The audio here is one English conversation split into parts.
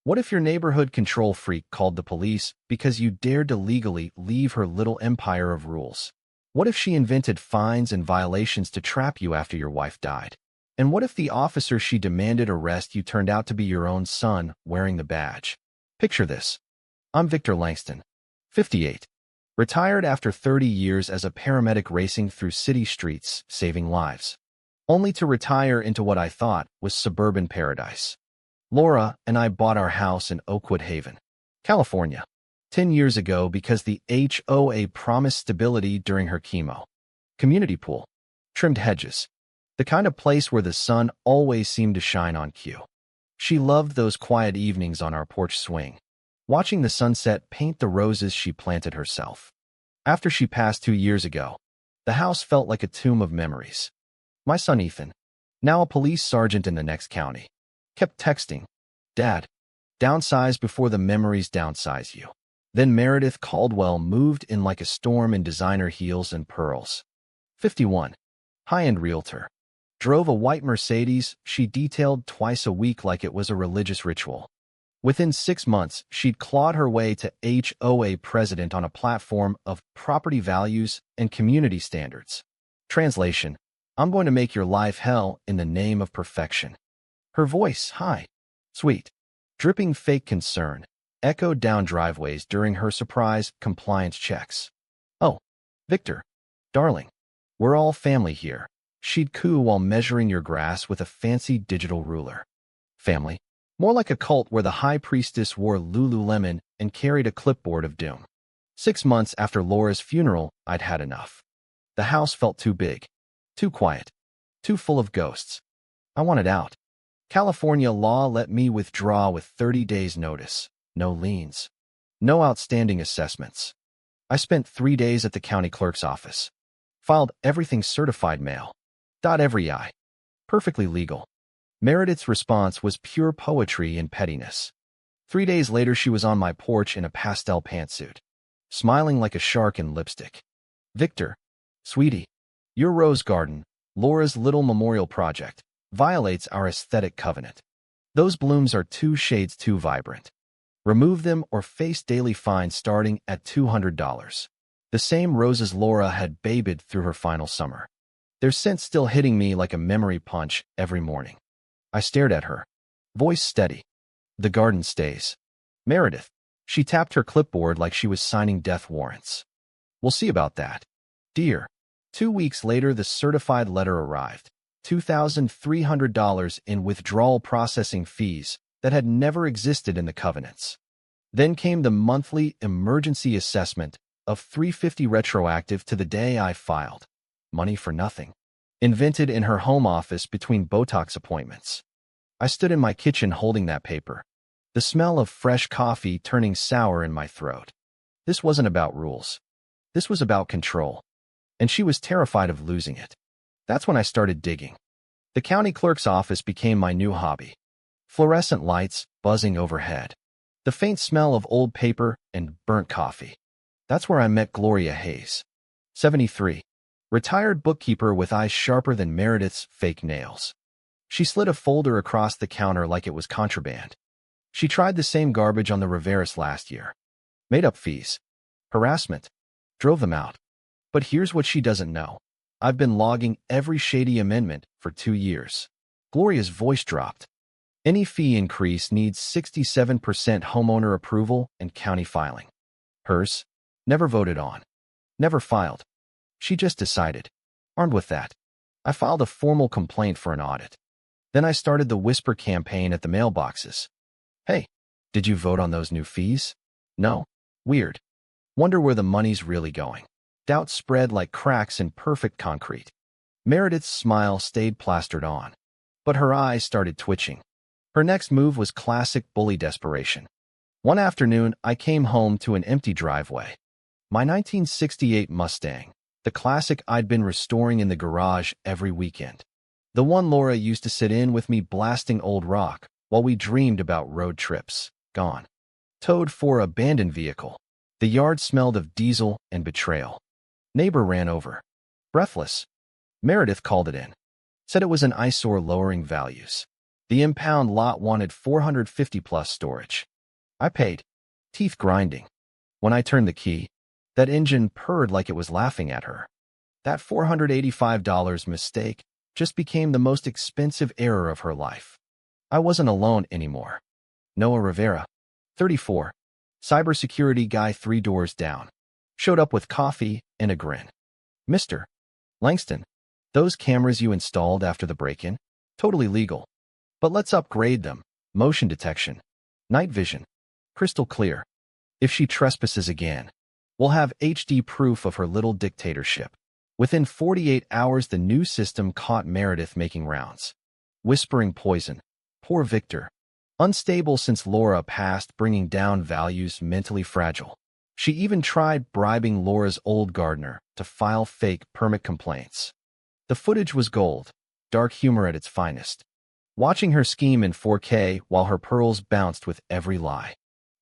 What if your neighborhood control freak called the police because you dared to legally leave her little empire of rules? What if she invented fines and violations to trap you after your wife died? And what if the officer she demanded arrest you turned out to be your own son wearing the badge? Picture this. I'm Victor Langston, 58, retired after 30 years as a paramedic racing through city streets, saving lives, only to retire into what I thought was suburban paradise. Laura and I bought our house in Oakwood Haven, California, 10 years ago because the HOA promised stability during her chemo. Community pool, trimmed hedges, the kind of place where the sun always seemed to shine on cue. She loved those quiet evenings on our porch swing, watching the sunset paint the roses she planted herself. After she passed 2 years ago, the house felt like a tomb of memories. My son Ethan, now a police sergeant in the next county, kept texting, "Dad, downsize before the memories downsize you." Then Meredith Caldwell moved in like a storm in designer heels and pearls. 51, high-end realtor. Drove a white Mercedes she detailed twice a week like it was a religious ritual. Within 6 months, she'd clawed her way to HOA president on a platform of property values and community standards. Translation: I'm going to make your life hell in the name of perfection. Her voice, high, sweet, dripping fake concern, echoed down driveways during her surprise compliance checks. "Oh, Victor, darling, we're all family here," she'd coo while measuring your grass with a fancy digital ruler. Family? More like a cult where the high priestess wore Lululemon and carried a clipboard of doom. 6 months after Laura's funeral, I'd had enough. The house felt too big, too quiet, too full of ghosts. I wanted out. California law let me withdraw with 30 days' notice. No liens. No outstanding assessments. I spent 3 days at the county clerk's office. Filed everything certified mail. Dot every I. Perfectly legal. Meredith's response was pure poetry and pettiness. 3 days later, she was on my porch in a pastel pantsuit, smiling like a shark in lipstick. "Victor, sweetie, your rose garden, Laura's little memorial project, violates our aesthetic covenant. Those blooms are 2 shades too vibrant. Remove them or face daily fines starting at $200. The same roses Laura had babied through her final summer. Their scent still hitting me like a memory punch every morning." I stared at her, voice steady. "The garden stays. Meredith." She tapped her clipboard like she was signing death warrants. "We'll see about that, dear." 2 weeks later, the certified letter arrived. $2,300 in withdrawal processing fees that had never existed in the covenants. Then came the monthly emergency assessment of $350 retroactive to the day I filed. Money for nothing. Invented in her home office between Botox appointments. I stood in my kitchen holding that paper, the smell of fresh coffee turning sour in my throat. This wasn't about rules. This was about control. And she was terrified of losing it. That's when I started digging. The county clerk's office became my new hobby. Fluorescent lights buzzing overhead. The faint smell of old paper and burnt coffee. That's where I met Gloria Hayes, 73. Retired bookkeeper with eyes sharper than Meredith's fake nails. She slid a folder across the counter like it was contraband. She tried the same garbage on the Riveras last year. Made up fees. Harassment. Drove them out. But here's what she doesn't know. I've been logging every shady amendment for 2 years. Gloria's voice dropped. Any fee increase needs 67% homeowner approval and county filing. Hers? Never voted on. Never filed. She just decided. Armed with that, I filed a formal complaint for an audit. Then I started the whisper campaign at the mailboxes. "Hey, did you vote on those new fees? No? Weird. Wonder where the money's really going." Doubt spread like cracks in perfect concrete. Meredith's smile stayed plastered on, but her eyes started twitching. Her next move was classic bully desperation. One afternoon, I came home to an empty driveway. My 1968 Mustang, the classic I'd been restoring in the garage every weekend. The one Laura used to sit in with me blasting old rock while we dreamed about road trips, gone. Towed for abandoned vehicle. The yard smelled of diesel and betrayal. Neighbor ran over. Breathless. Meredith called it in. Said it was an eyesore lowering values. The impound lot wanted 450 plus storage. I paid, teeth grinding. When I turned the key, that engine purred like it was laughing at her. That $485 mistake just became the most expensive error of her life. I wasn't alone anymore. Noah Rivera, 34, cybersecurity guy 3 doors down, showed up with coffee and a grin. Mr. Langston, those cameras you installed after the break-in? Totally legal. But let's upgrade them. Motion detection, night vision, crystal clear. If she trespasses again, we'll have HD proof of her little dictatorship. Within 48 hours, the new system caught Meredith making rounds. Whispering poison. Poor Victor. Unstable since Laura passed, bringing down values, mentally fragile. She even tried bribing Laura's old gardener to file fake permit complaints. The footage was gold, dark humor at its finest. Watching her scheme in 4K while her pearls bounced with every lie.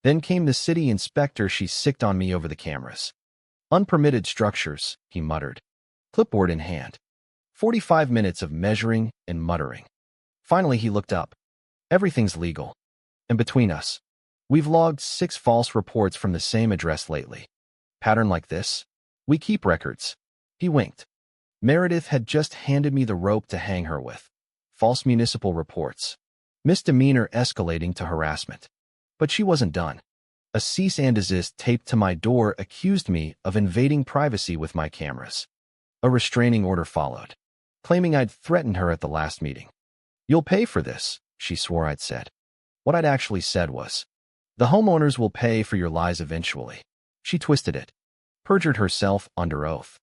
Then came the city inspector. She sicked on me over the cameras. Unpermitted structures, he muttered. Clipboard in hand. 45 minutes of measuring and muttering. Finally, he looked up. Everything's legal. And between us, we've logged 6 false reports from the same address lately. Pattern like this? We keep records. He winked. Meredith had just handed me the rope to hang her with. False municipal reports. Misdemeanor escalating to harassment. But she wasn't done. A cease and desist taped to my door accused me of invading privacy with my cameras. A restraining order followed, claiming I'd threatened her at the last meeting. You'll pay for this, she swore I'd said. What I'd actually said was, the homeowners will pay for your lies eventually. She twisted it, perjured herself under oath,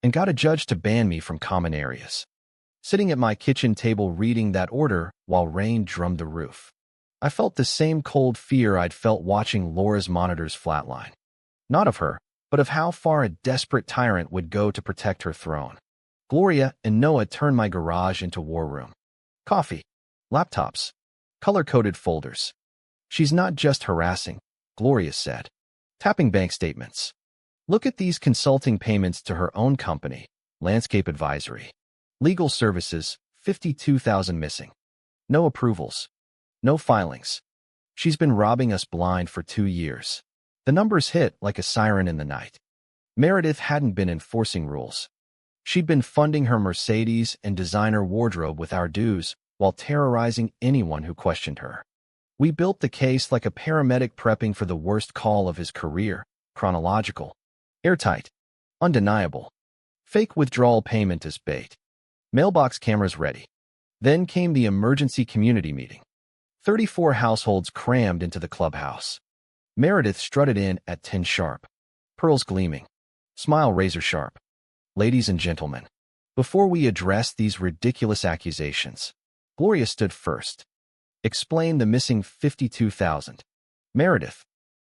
and got a judge to ban me from common areas. Sitting at my kitchen table reading that order while rain drummed the roof, I felt the same cold fear I'd felt watching Laura's monitors flatline. Not of her, but of how far a desperate tyrant would go to protect her throne. Gloria and Noah turned my garage into war room. Coffee, laptops, color-coded folders. She's not just harassing, Gloria said. Tapping bank statements. Look at these consulting payments to her own company, Landscape Advisory. Legal services, $52,000 missing. No approvals. No filings. She's been robbing us blind for 2 years. The numbers hit like a siren in the night. Meredith hadn't been enforcing rules. She'd been funding her Mercedes and designer wardrobe with our dues while terrorizing anyone who questioned her. We built the case like a paramedic prepping for the worst call of his career, chronological, airtight, undeniable. Fake withdrawal payment as bait. Mailbox cameras ready. Then came the emergency community meeting. 34 households crammed into the clubhouse. Meredith strutted in at 10 sharp. Pearls gleaming. Smile razor sharp. Ladies and gentlemen, before we address these ridiculous accusations, Gloria stood first. Explain the missing $52,000. Meredith.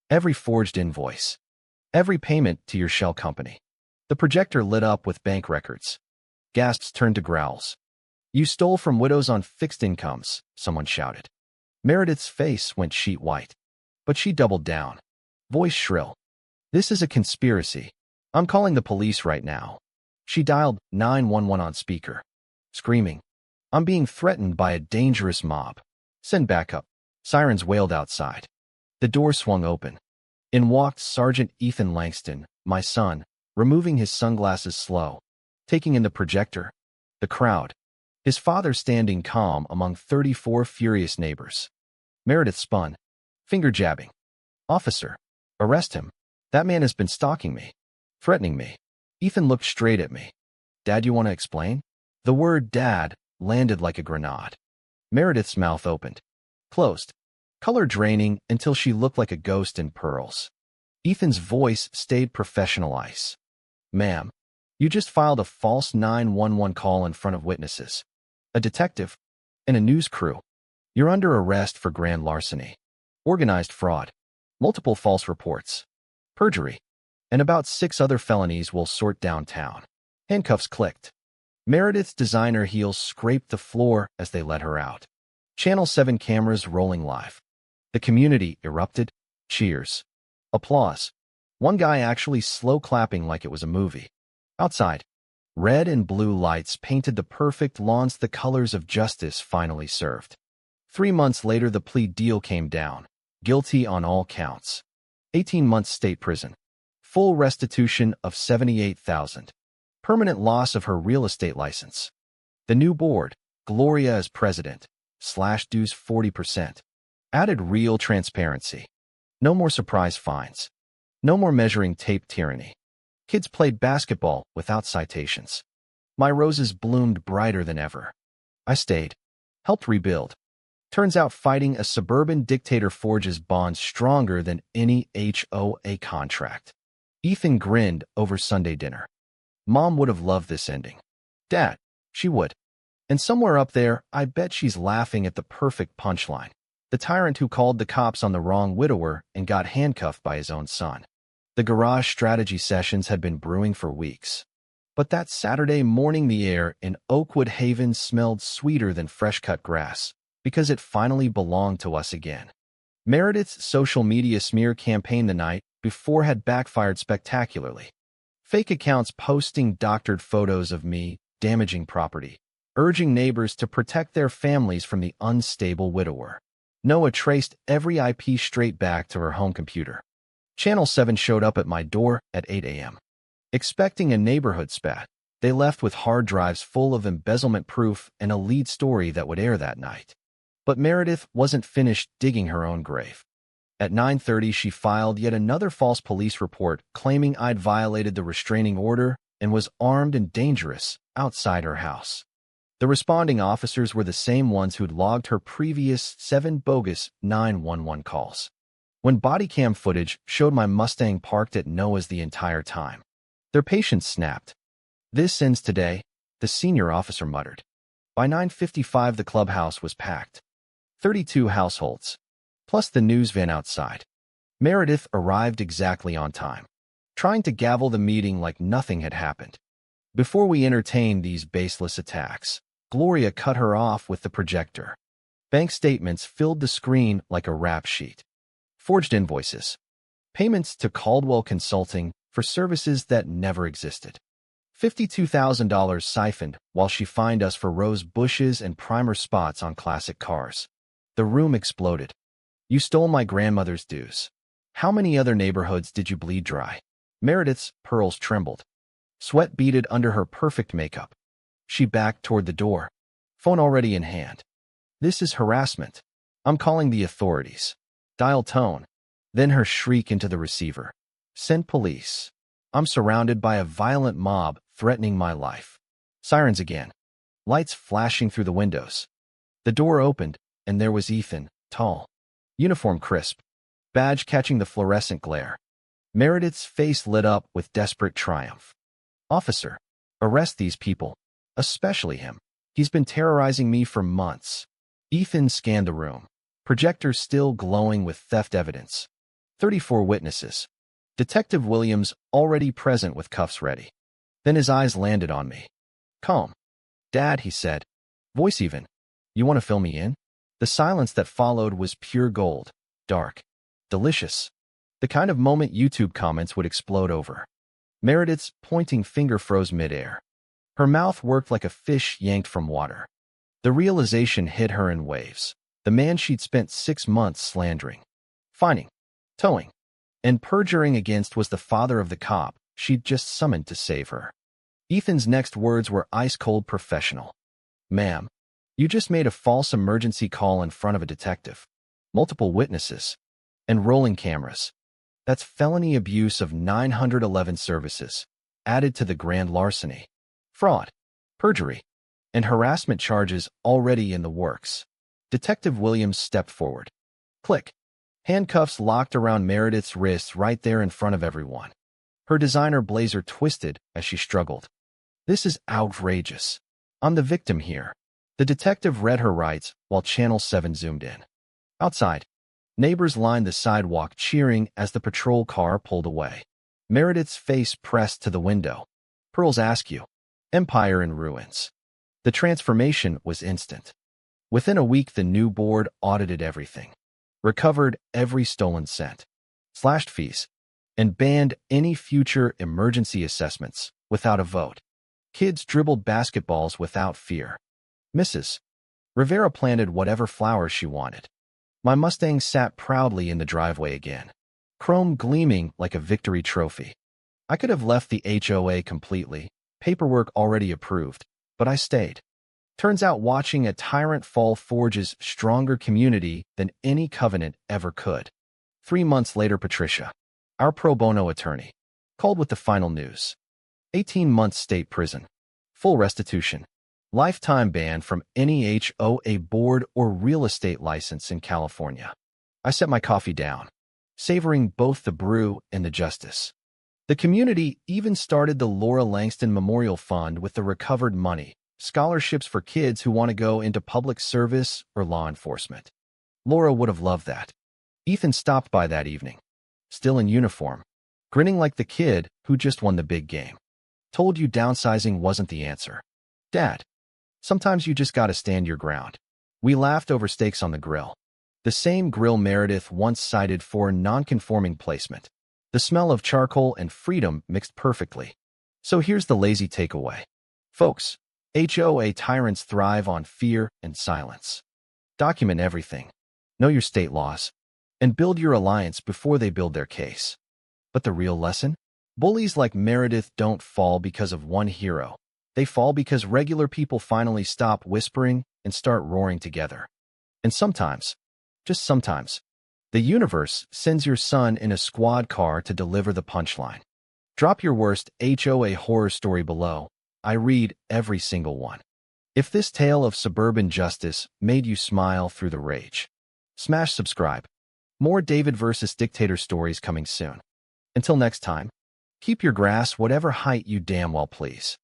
Every forged invoice. Every payment to your shell company. The projector lit up with bank records. Gasps turned to growls. You stole from widows on fixed incomes, someone shouted. Meredith's face went sheet white. But she doubled down. Voice shrill. This is a conspiracy. I'm calling the police right now. She dialed 911 on speaker, screaming. I'm being threatened by a dangerous mob. Send backup. Sirens wailed outside. The door swung open. In walked Sergeant Ethan Langston, my son, removing his sunglasses slow, taking in the projector, the crowd, his father standing calm among 34 furious neighbors. Meredith spun, finger jabbing. Officer, arrest him. That man has been stalking me, threatening me. Ethan looked straight at me. Dad, you want to explain? The word dad landed like a grenade. Meredith's mouth opened, closed, color draining until she looked like a ghost in pearls. Ethan's voice stayed professional ice. Ma'am, you just filed a false 911 call in front of witnesses, a detective, and a news crew. You're under arrest for grand larceny, organized fraud, multiple false reports, perjury, and about 6 other felonies we'll sort downtown. Handcuffs clicked. Meredith's designer heels scraped the floor as they let her out. Channel 7 cameras rolling live. The community erupted. Cheers. Applause. One guy actually slow clapping like it was a movie. Outside, red and blue lights painted the perfect lawns, the colors of justice finally served. 3 months later, the plea deal came down. Guilty on all counts. 18 months state prison. Full restitution of $78,000. Permanent loss of her real estate license. The new board, Gloria as president, slashed dues 40%. Added real transparency. No more surprise fines. No more measuring tape tyranny. Kids played basketball without citations. My roses bloomed brighter than ever. I stayed. Helped rebuild. Turns out fighting a suburban dictator forges bonds stronger than any HOA contract. Ethan grinned over Sunday dinner. Mom would have loved this ending. Dad, she would. And somewhere up there, I bet she's laughing at the perfect punchline. The tyrant who called the cops on the wrong widower and got handcuffed by his own son. The garage strategy sessions had been brewing for weeks. But that Saturday morning, the air in Oakwood Haven smelled sweeter than fresh-cut grass, because it finally belonged to us again. Meredith's social media smear campaign the night before had backfired spectacularly. Fake accounts posting doctored photos of me damaging property, urging neighbors to protect their families from the unstable widower. Noah traced every IP straight back to her home computer. Channel 7 showed up at my door at 8 a.m. Expecting a neighborhood spat, they left with hard drives full of embezzlement proof and a lead story that would air that night. But Meredith wasn't finished digging her own grave. At 9:30, she filed yet another false police report claiming I'd violated the restraining order and was armed and dangerous outside her house. The responding officers were the same ones who'd logged her previous 7 bogus 911 calls. When body cam footage showed my Mustang parked at Noah's the entire time, their patience snapped. "This ends today," the senior officer muttered. By 9:55, the clubhouse was packed. 32 households, plus the news van outside. Meredith arrived exactly on time, trying to gavel the meeting like nothing had happened. Before we entertained these baseless attacks, Gloria cut her off with the projector. Bank statements filled the screen like a rap sheet. Forged invoices. Payments to Caldwell Consulting for services that never existed. $52,000 siphoned while she fined us for rose bushes and primer spots on classic cars. The room exploded. "You stole my grandmother's dues. How many other neighborhoods did you bleed dry?" Meredith's pearls trembled. Sweat beaded under her perfect makeup. She backed toward the door, phone already in hand. "This is harassment. I'm calling the authorities." Dial tone. Then her shriek into the receiver. "Send police. I'm surrounded by a violent mob threatening my life." Sirens again. Lights flashing through the windows. The door opened, and there was Ethan, tall. Uniform crisp. Badge catching the fluorescent glare. Meredith's face lit up with desperate triumph. "Officer, arrest these people. Especially him. He's been terrorizing me for months." Ethan scanned the room. Projector still glowing with theft evidence. 34 witnesses. Detective Williams already present with cuffs ready. Then his eyes landed on me. "Calm. Dad," he said. Voice even. "You want to fill me in?" The silence that followed was pure gold. Dark. Delicious. The kind of moment YouTube comments would explode over. Meredith's pointing finger froze midair. Her mouth worked like a fish yanked from water. The realization hit her in waves. The man she'd spent 6 months slandering, fining, towing, and perjuring against was the father of the cop she'd just summoned to save her. Ethan's next words were ice-cold professional. "Ma'am, you just made a false emergency call in front of a detective. Multiple witnesses. And rolling cameras. That's felony abuse of 911 services, added to the grand larceny. Fraud, perjury, and harassment charges already in the works." Detective Williams stepped forward. Click. Handcuffs locked around Meredith's wrists right there in front of everyone. Her designer blazer twisted as she struggled. "This is outrageous. I'm the victim here." The detective read her rights while Channel 7 zoomed in. Outside, neighbors lined the sidewalk cheering as the patrol car pulled away. Meredith's face pressed to the window. "Pearls Askew. Empire in ruins." The transformation was instant. Within a week, the new board audited everything, recovered every stolen cent, slashed fees, and banned any future emergency assessments without a vote. Kids dribbled basketballs without fear. Misses. Rivera planted whatever flowers she wanted. My Mustang sat proudly in the driveway again, chrome gleaming like a victory trophy. I could have left the HOA completely, paperwork already approved, but I stayed. Turns out watching a tyrant fall forges stronger community than any covenant ever could. 3 months later, Patricia, our pro bono attorney, called with the final news. 18 months state prison. Full restitution. Lifetime ban from any HOA board or real estate license in California. I set my coffee down, savoring both the brew and the justice. The community even started the Laura Langston Memorial Fund with the recovered money, scholarships for kids who want to go into public service or law enforcement. Laura would have loved that. Ethan stopped by that evening, still in uniform, grinning like the kid who just won the big game. Told you downsizing wasn't the answer. Dad, sometimes you just gotta stand your ground. We laughed over steaks on the grill. The same grill Meredith once cited for non-conforming placement. The smell of charcoal and freedom mixed perfectly. So here's the lazy takeaway. Folks, HOA tyrants thrive on fear and silence. Document everything. Know your state laws. And build your alliance before they build their case. But the real lesson? Bullies like Meredith don't fall because of one hero. They fall because regular people finally stop whispering and start roaring together. And sometimes, just sometimes, the universe sends your son in a squad car to deliver the punchline. Drop your worst HOA horror story below. I read every single one. If this tale of suburban justice made you smile through the rage, smash subscribe. More David versus Dictator stories coming soon. Until next time, keep your grass whatever height you damn well please.